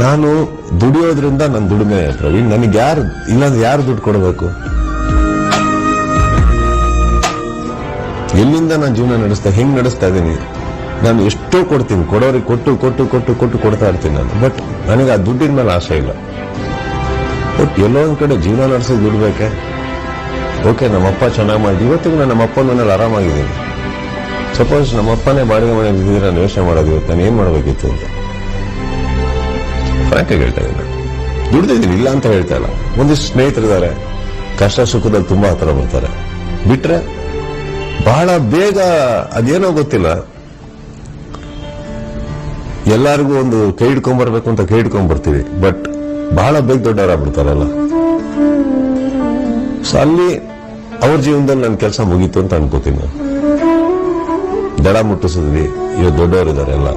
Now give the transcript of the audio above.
ನಾನು ದುಡಿಯೋದ್ರಿಂದ ನನ್ನ ದುಡಿಮೆ ಪ್ರವೀಣ್. ನನಗೆ ಯಾರು ಇಲ್ಲಾಂದ್ರೆ ಯಾರು ದುಡ್ಡು ಕೊಡಬೇಕು? ಎಲ್ಲಿಂದ ನಾನು ಜೀವನ ಹೆಂಗ್ ನಡೆಸ್ತಾ ಇದ್ದೀನಿ? ನಾನು ಎಷ್ಟೋ ಕೊಡ್ತೀನಿ, ಕೊಡೋರಿಗೆ ಕೊಟ್ಟು ಕೊಟ್ಟು ಕೊಟ್ಟು ಕೊಟ್ಟು ಕೊಡ್ತಾ ಇರ್ತೀನಿ ನಾನು. ಬಟ್ ನನಗೆ ಆ ದುಡ್ಡಿನ ಮೇಲೆ ಆಸೆ ಇಲ್ಲ. ಬಟ್ ಎಲ್ಲೋ ಒಂದ್ ಕಡೆ ಜೀವನ ನಡೆಸೋದು ದುಡ್ಬೇಕೆ? ಓಕೆ, ನಮ್ಮಪ್ಪ ಚೆನ್ನಾಗಿ ಮಾಡಿ ಇವತ್ತಿಗೆ ನಾನು ನಮ್ಮಪ್ಪನ ಮನೇಲಿ ಆರಾಮಾಗಿದ್ದೀನಿ. ಸಪೋಸ್ ನಮ್ಮಪ್ಪನೇ ಬಾಡಿಗೆ ಮನೇಲಿ ಇದ್ದಿದ್ರೆ ನಾನು ಯೋಚನೆ ಮಾಡೋದು ಇವತ್ತು ನಾನು ಏನ್ ಮಾಡ್ಬೇಕಿತ್ತು ಅಂತ ಫ್ರಾಂಕ್ ಆಗಿ ಹೇಳ್ತಾ ಇದ್ದೀನಿ. ದುಡ್ದಿದ್ದೀನಿ, ಇಲ್ಲ ಅಂತ ಹೇಳ್ತಾ ಇಲ್ಲ. ಒಂದಿಷ್ಟು ಸ್ನೇಹಿತರಿದ್ದಾರೆ, ಕಷ್ಟ ಸುಖದಲ್ಲಿ ತುಂಬಾ ಹತ್ರ ಬರ್ತಾರೆ. ಬಿಟ್ರೆ ಬಹಳ ಬೇಗ ಅದೇನೋ ಗೊತ್ತಿಲ್ಲ, ಎಲ್ಲರಿಗೂ ಒಂದು ಕೈ ಹಿಡ್ಕೊಂಡ್ಬರ್ಬೇಕು ಅಂತ ಕೈ ಹಿಡ್ಕೊಂಡ್ಬರ್ತೀವಿ. ಬಟ್ ಬಹಳ ಬೇಗ ದೊಡ್ಡವರಾಗ್ಬಿಡ್ತಾರಲ್ಲ. ಸೊ ಅಲ್ಲಿ ಅವ್ರ ಜೀವನದಲ್ಲಿ ನನ್ನ ಕೆಲಸ ಮುಗೀತು ಅಂತ ಅನ್ಕೋತೀನಿ ನಾನು. ದಡ ಮುಟ್ಟಿಸಿದ್ವಿ, ಇವತ್ತು ದೊಡ್ಡವರಿದ್ದಾರೆ ಎಲ್ಲ.